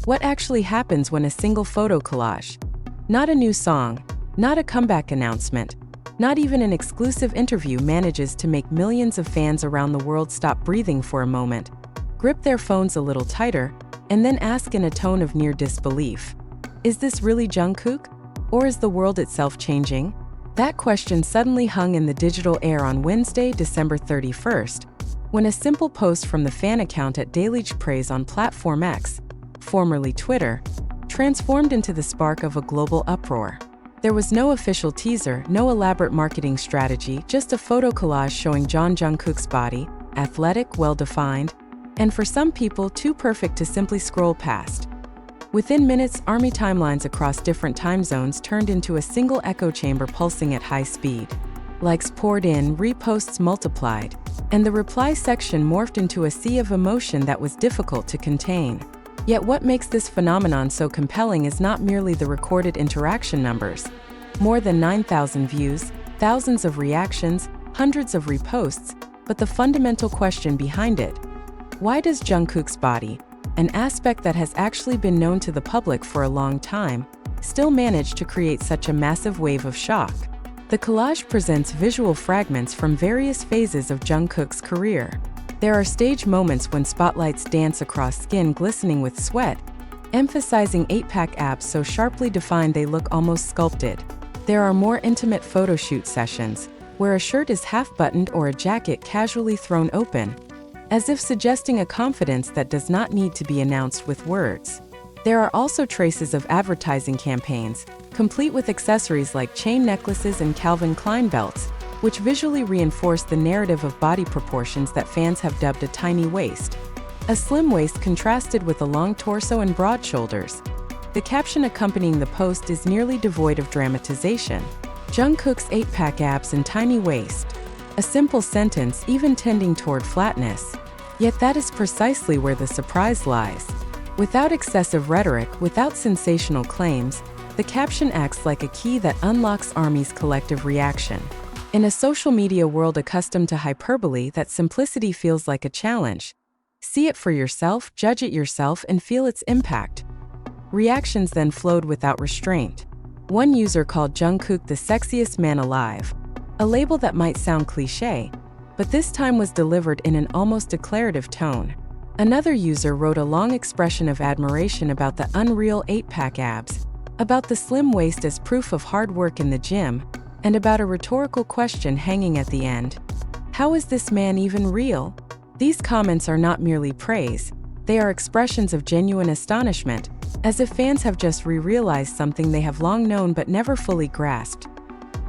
What actually happens when a single photo collage, not a new song, not a comeback announcement, not even an exclusive interview, manages to make millions of fans around the world stop breathing for a moment, grip their phones a little tighter, and then ask in a tone of near disbelief, is this really Jungkook? Or is the world itself changing? That question suddenly hung in the digital air on Wednesday, December 31st, when a simple post from the fan account at @DailyJimochii on platform X, formerly Twitter, transformed into the spark of a global uproar. There was no official teaser, no elaborate marketing strategy, just a photo collage showing Jungkook's body, athletic, well-defined, and for some people too perfect to simply scroll past. Within minutes, ARMY timelines across different time zones turned into a single echo chamber pulsing at high speed. Likes poured in, reposts multiplied, and the reply section morphed into a sea of emotion that was difficult to contain. Yet what makes this phenomenon so compelling is not merely the recorded interaction numbers. More than 9,000 views, thousands of reactions, hundreds of reposts, but the fundamental question behind it. Why does Jungkook's body, an aspect that has actually been known to the public for a long time, still manage to create such a massive wave of shock? The collage presents visual fragments from various phases of Jungkook's career. There are stage moments when spotlights dance across skin glistening with sweat, emphasizing 8-pack abs so sharply defined they look almost sculpted. There are more intimate photo shoot sessions, where a shirt is half-buttoned or a jacket casually thrown open, as if suggesting a confidence that does not need to be announced with words. There are also traces of advertising campaigns, complete with accessories like chain necklaces and Calvin Klein belts, which visually reinforce the narrative of body proportions that fans have dubbed a tiny waist. A slim waist contrasted with a long torso and broad shoulders. The caption accompanying the post is nearly devoid of dramatization. Jungkook's 8-pack abs and tiny waist. A simple sentence, even tending toward flatness. Yet that is precisely where the surprise lies. Without excessive rhetoric, without sensational claims, the caption acts like a key that unlocks ARMY's collective reaction. In a social media world accustomed to hyperbole, that simplicity feels like a challenge. See it for yourself, judge it yourself, and feel its impact. Reactions then flowed without restraint. One user called Jungkook the sexiest man alive, a label that might sound cliché, but this time was delivered in an almost declarative tone. Another user wrote a long expression of admiration about the unreal 8-pack abs, about the slim waist as proof of hard work in the gym, and about a rhetorical question hanging at the end. How is this man even real? These comments are not merely praise, they are expressions of genuine astonishment, as if fans have just realized something they have long known but never fully grasped.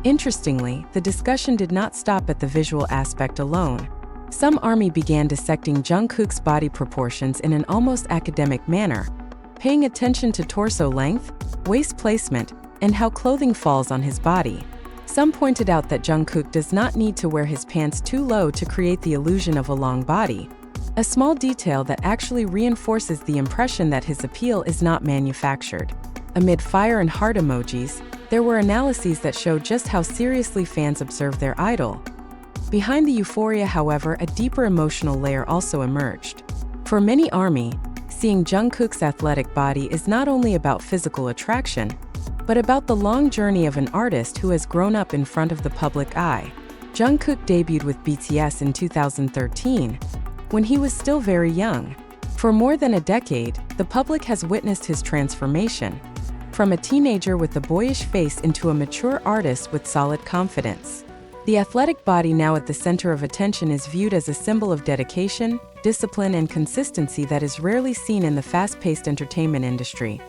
Interestingly, the discussion did not stop at the visual aspect alone. Some ARMY began dissecting Jungkook's body proportions in an almost academic manner, paying attention to torso length, waist placement, and how clothing falls on his body. Some pointed out that Jungkook does not need to wear his pants too low to create the illusion of a long body, a small detail that actually reinforces the impression that his appeal is not manufactured. Amid fire and heart emojis, there were analyses that showed just how seriously fans observe their idol. Behind the euphoria, however, a deeper emotional layer also emerged. For many ARMY, seeing Jungkook's athletic body is not only about physical attraction, but about the long journey of an artist who has grown up in front of the public eye. Jungkook debuted with BTS in 2013, when he was still very young. For more than a decade, the public has witnessed his transformation, from a teenager with a boyish face into a mature artist with solid confidence. The athletic body now at the center of attention is viewed as a symbol of dedication, discipline, and consistency that is rarely seen in the fast-paced entertainment industry.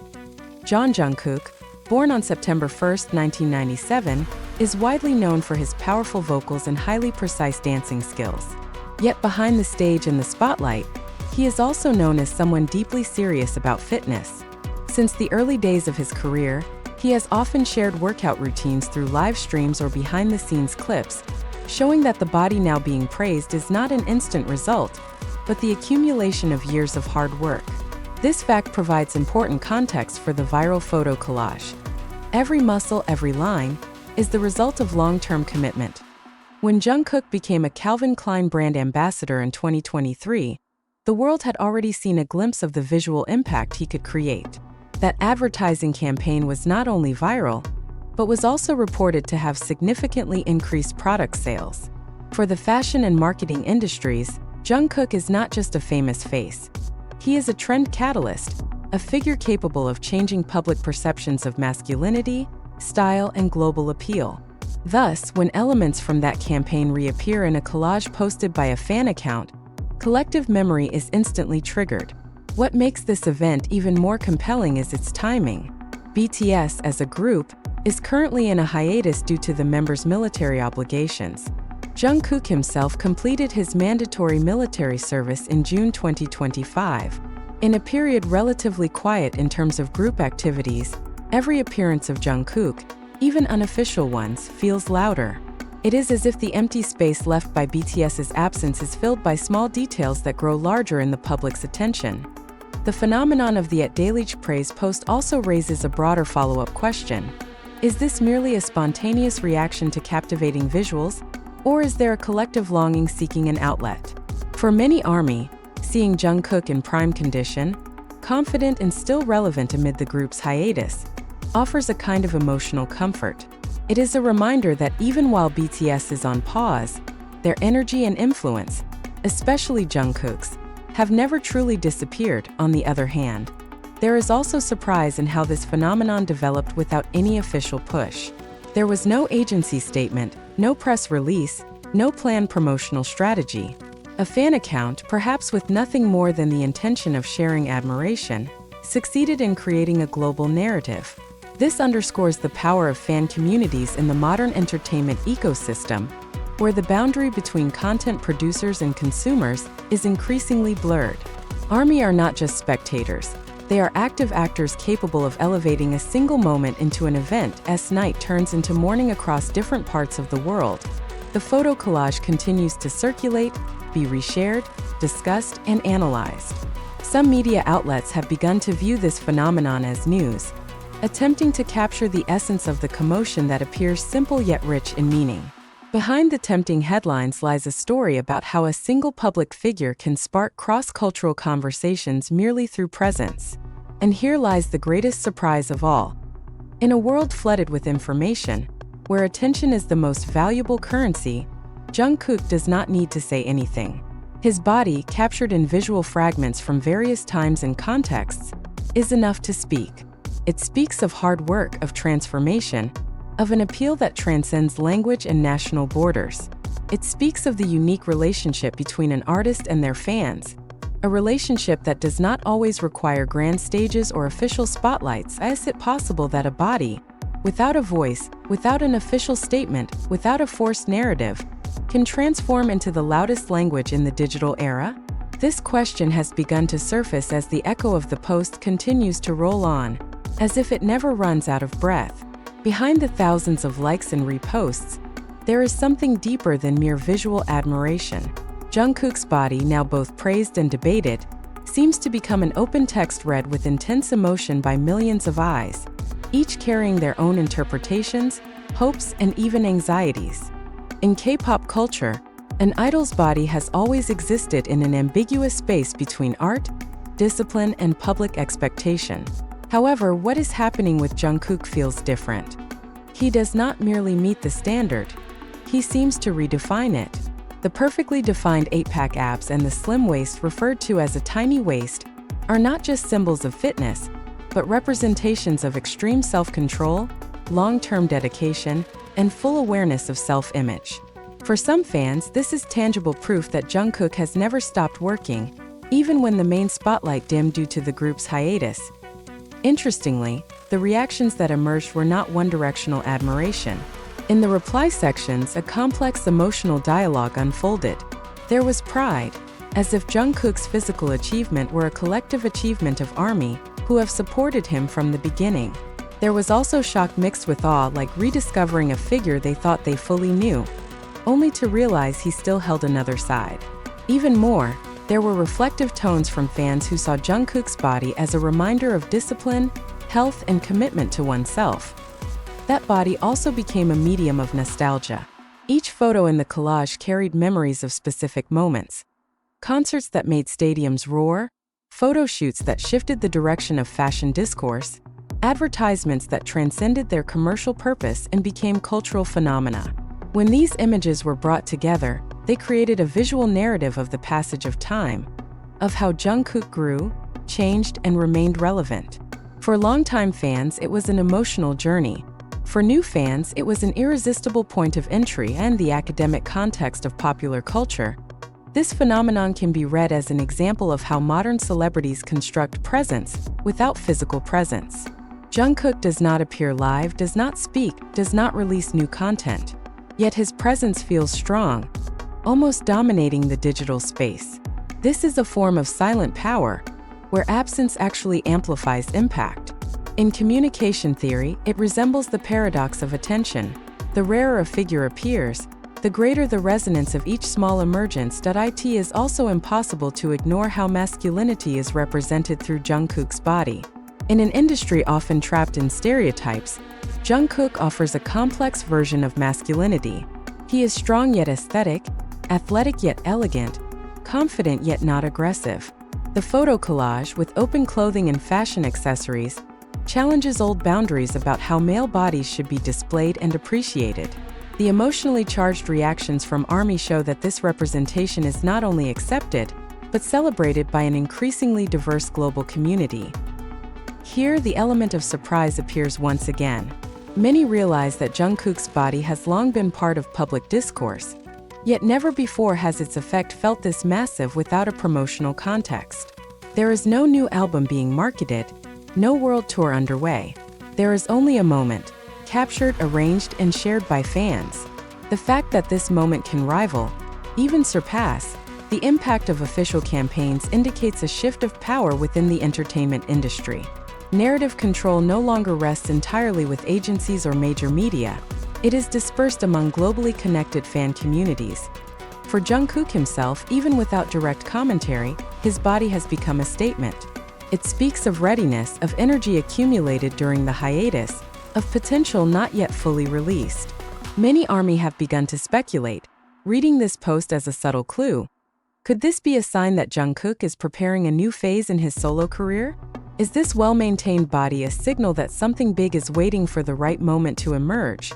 Jungkook, born on September 1, 1997, is widely known for his powerful vocals and highly precise dancing skills. Yet behind the stage and the spotlight, he is also known as someone deeply serious about fitness. Since the early days of his career, he has often shared workout routines through live streams or behind-the-scenes clips, showing that the body now being praised is not an instant result, but the accumulation of years of hard work. This fact provides important context for the viral photo collage. Every muscle, every line, is the result of long-term commitment. When Jungkook became a Calvin Klein brand ambassador in 2023, the world had already seen a glimpse of the visual impact he could create. That advertising campaign was not only viral, but was also reported to have significantly increased product sales. For the fashion and marketing industries, Jungkook is not just a famous face. He is a trend catalyst, a figure capable of changing public perceptions of masculinity, style, and global appeal. Thus, when elements from that campaign reappear in a collage posted by a fan account, collective memory is instantly triggered. What makes this event even more compelling is its timing. BTS, as a group, is currently in a hiatus due to the members' military obligations. Jungkook himself completed his mandatory military service in June 2025. In a period relatively quiet in terms of group activities, every appearance of Jungkook, even unofficial ones, feels louder. It is as if the empty space left by BTS's absence is filled by small details that grow larger in the public's attention. The phenomenon of the @Dailyj praise post also raises a broader follow-up question. Is this merely a spontaneous reaction to captivating visuals, or is there a collective longing seeking an outlet? For many ARMY, seeing Jungkook in prime condition, confident and still relevant amid the group's hiatus, offers a kind of emotional comfort. It is a reminder that even while BTS is on pause, their energy and influence, especially Jungkook's, have never truly disappeared. On the other hand, there is also surprise in how this phenomenon developed without any official push. There was no agency statement, no press release, no planned promotional strategy. A fan account, perhaps with nothing more than the intention of sharing admiration, succeeded in creating a global narrative. This underscores the power of fan communities in the modern entertainment ecosystem, where the boundary between content producers and consumers is increasingly blurred. ARMY are not just spectators. They are active actors capable of elevating a single moment into an event as night turns into morning across different parts of the world. The photo collage continues to circulate, be reshared, discussed, and analyzed. Some media outlets have begun to view this phenomenon as news, attempting to capture the essence of the commotion that appears simple yet rich in meaning. Behind the tempting headlines lies a story about how a single public figure can spark cross-cultural conversations merely through presence. And here lies the greatest surprise of all. In a world flooded with information, where attention is the most valuable currency, Jungkook does not need to say anything. His body, captured in visual fragments from various times and contexts, is enough to speak. It speaks of hard work, of transformation, of an appeal that transcends language and national borders. It speaks of the unique relationship between an artist and their fans, a relationship that does not always require grand stages or official spotlights. Is it possible that a body, without a voice, without an official statement, without a forced narrative, can transform into the loudest language in the digital era? This question has begun to surface as the echo of the post continues to roll on, as if it never runs out of breath. Behind the thousands of likes and reposts, there is something deeper than mere visual admiration. Jungkook's body, now both praised and debated, seems to become an open text read with intense emotion by millions of eyes, each carrying their own interpretations, hopes, and even anxieties. In K-pop culture, an idol's body has always existed in an ambiguous space between art, discipline, and public expectation. However, what is happening with Jungkook feels different. He does not merely meet the standard, he seems to redefine it. The perfectly defined 8-pack abs and the slim waist referred to as a tiny waist are not just symbols of fitness, but representations of extreme self-control, long-term dedication, and full awareness of self-image. For some fans, this is tangible proof that Jungkook has never stopped working, even when the main spotlight dimmed due to the group's hiatus. Interestingly, the reactions that emerged were not one-directional admiration. In the reply sections, a complex emotional dialogue unfolded. There was pride, as if Jungkook's physical achievement were a collective achievement of ARMY, who have supported him from the beginning. There was also shock mixed with awe, like rediscovering a figure they thought they fully knew, only to realize he still held another side. Even more, there were reflective tones from fans who saw Jungkook's body as a reminder of discipline, health, and commitment to oneself. That body also became a medium of nostalgia. Each photo in the collage carried memories of specific moments, concerts that made stadiums roar, photo shoots that shifted the direction of fashion discourse, advertisements that transcended their commercial purpose and became cultural phenomena. When these images were brought together, they created a visual narrative of the passage of time, of how Jungkook grew, changed, and remained relevant. For longtime fans, it was an emotional journey. For new fans, it was an irresistible point of entry and the academic context of popular culture. This phenomenon can be read as an example of how modern celebrities construct presence without physical presence. Jungkook does not appear live, does not speak, does not release new content. Yet his presence feels strong, almost dominating the digital space. This is a form of silent power, where absence actually amplifies impact. In communication theory, it resembles the paradox of attention. The rarer a figure appears, the greater the resonance of each small emergence. It is also impossible to ignore how masculinity is represented through Jungkook's body. In an industry often trapped in stereotypes, Jungkook offers a complex version of masculinity. He is strong yet aesthetic, athletic yet elegant, confident yet not aggressive. The photo collage, with open clothing and fashion accessories, challenges old boundaries about how male bodies should be displayed and appreciated. The emotionally charged reactions from ARMY show that this representation is not only accepted, but celebrated by an increasingly diverse global community. Here, the element of surprise appears once again. Many realize that Jungkook's body has long been part of public discourse, yet never before has its effect felt this massive without a promotional context. There is no new album being marketed, no world tour underway. There is only a moment, captured, arranged, and shared by fans. The fact that this moment can rival, even surpass, the impact of official campaigns indicates a shift of power within the entertainment industry. Narrative control no longer rests entirely with agencies or major media. It is dispersed among globally connected fan communities. For Jungkook himself, even without direct commentary, his body has become a statement. It speaks of readiness, of energy accumulated during the hiatus, of potential not yet fully released. Many ARMY have begun to speculate, reading this post as a subtle clue. Could this be a sign that Jungkook is preparing a new phase in his solo career? Is this well-maintained body a signal that something big is waiting for the right moment to emerge?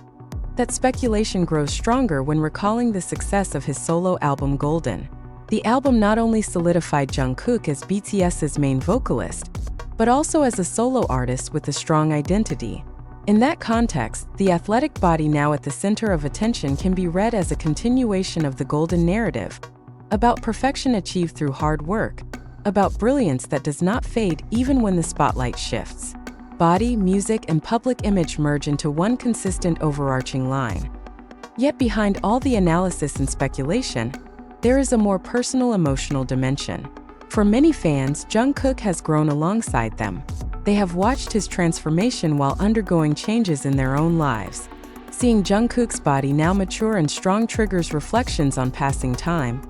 That speculation grows stronger when recalling the success of his solo album Golden. The album not only solidified Jungkook as BTS's main vocalist, but also as a solo artist with a strong identity. In that context, the athletic body now at the center of attention can be read as a continuation of the Golden narrative, about perfection achieved through hard work, about brilliance that does not fade even when the spotlight shifts. Body, music, and public image merge into one consistent overarching line. Yet behind all the analysis and speculation, there is a more personal emotional dimension. For many fans, Jungkook has grown alongside them. They have watched his transformation while undergoing changes in their own lives. Seeing Jungkook's body now mature and strong triggers reflections on passing time,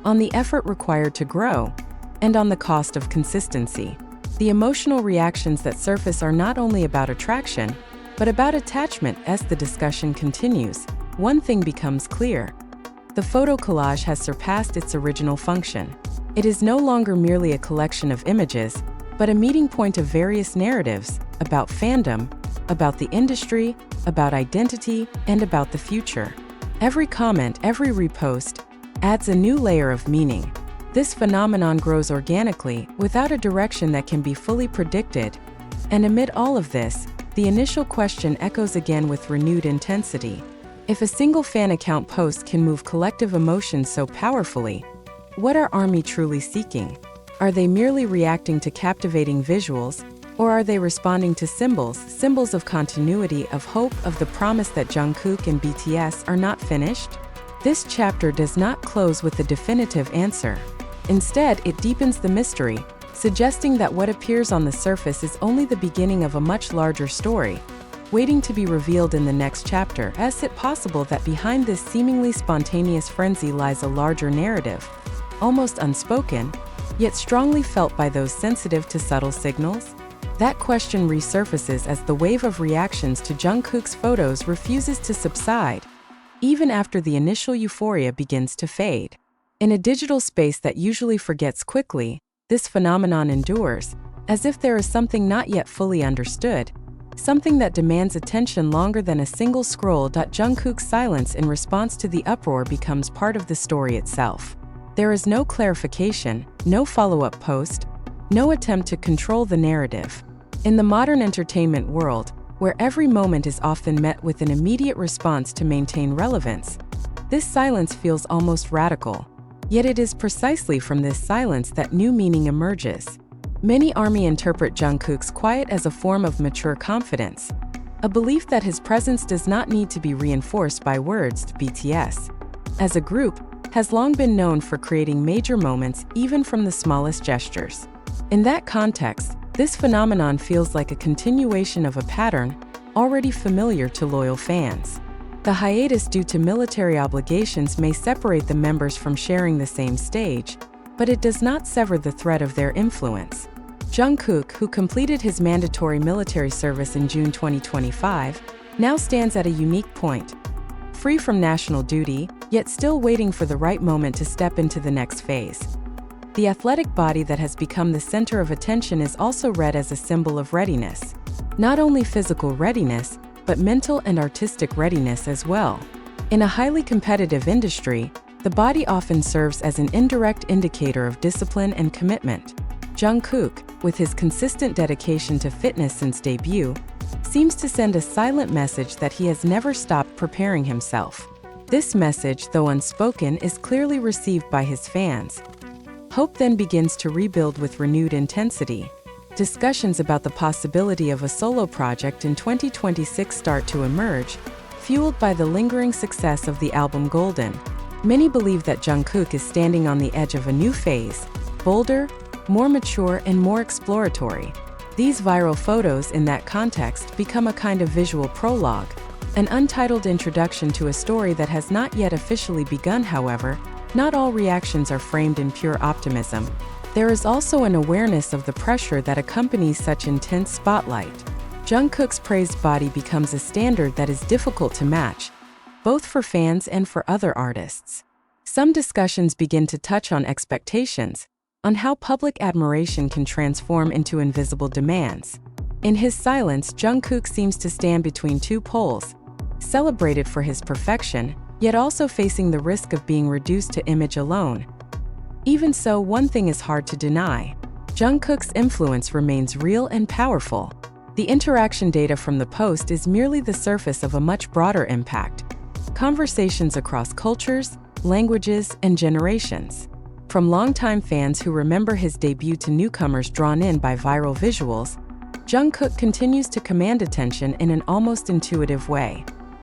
on the effort required to grow, and on the cost of consistency. The emotional reactions that surface are not only about attraction, but about attachment. As the discussion continues, one thing becomes clear. The photo collage has surpassed its original function. It is no longer merely a collection of images, but a meeting point of various narratives about fandom, about the industry, about identity, and about the future. Every comment, every repost, adds a new layer of meaning. This phenomenon grows organically, without a direction that can be fully predicted. And amid all of this, the initial question echoes again with renewed intensity. If a single fan account post can move collective emotions so powerfully, what are ARMY truly seeking? Are they merely reacting to captivating visuals, or are they responding to symbols of continuity, of hope, of the promise that Jungkook and BTS are not finished? This chapter does not close with a definitive answer. Instead, it deepens the mystery, suggesting that what appears on the surface is only the beginning of a much larger story, waiting to be revealed in the next chapter. Is it possible that behind this seemingly spontaneous frenzy lies a larger narrative, almost unspoken, yet strongly felt by those sensitive to subtle signals? That question resurfaces as the wave of reactions to Jungkook's photos refuses to subside, even after the initial euphoria begins to fade. In a digital space that usually forgets quickly, this phenomenon endures, as if there is something not yet fully understood, something that demands attention longer than a single scroll. Jungkook's silence in response to the uproar becomes part of the story itself. There is no clarification, no follow-up post, no attempt to control the narrative. In the modern entertainment world, where every moment is often met with an immediate response to maintain relevance, this silence feels almost radical. Yet it is precisely from this silence that new meaning emerges. Many ARMY interpret Jungkook's quiet as a form of mature confidence, a belief that his presence does not need to be reinforced by words. BTS, as a group, has long been known for creating major moments even from the smallest gestures. In that context, this phenomenon feels like a continuation of a pattern already familiar to loyal fans. The hiatus due to military obligations may separate the members from sharing the same stage, but it does not sever the thread of their influence. Jungkook, who completed his mandatory military service in June 2025, now stands at a unique point. Free from national duty, yet still waiting for the right moment to step into the next phase. The athletic body that has become the center of attention is also read as a symbol of readiness. Not only physical readiness, but mental and artistic readiness as well. In a highly competitive industry, the body often serves as an indirect indicator of discipline and commitment. Jungkook, with his consistent dedication to fitness since debut, seems to send a silent message that he has never stopped preparing himself. This message, though unspoken, is clearly received by his fans. Hope then begins to rebuild with renewed intensity. Discussions about the possibility of a solo project in 2026 start to emerge, fueled by the lingering success of the album Golden. Many believe that Jungkook is standing on the edge of a new phase, bolder, more mature, and more exploratory. These viral photos in that context become a kind of visual prologue, an untitled introduction to a story that has not yet officially begun. However, not all reactions are framed in pure optimism. There is also an awareness of the pressure that accompanies such intense spotlight. Jungkook's praised body becomes a standard that is difficult to match, both for fans and for other artists. Some discussions begin to touch on expectations, on how public admiration can transform into invisible demands. In his silence, Jungkook seems to stand between two poles, celebrated for his perfection, yet also facing the risk of being reduced to image alone. Even so, one thing is hard to deny. Jungkook's influence remains real and powerful. The interaction data from the post is merely the surface of a much broader impact. Conversations across cultures, languages, and generations. From longtime fans who remember his debut to newcomers drawn in by viral visuals, Jungkook continues to command attention in an almost intuitive way.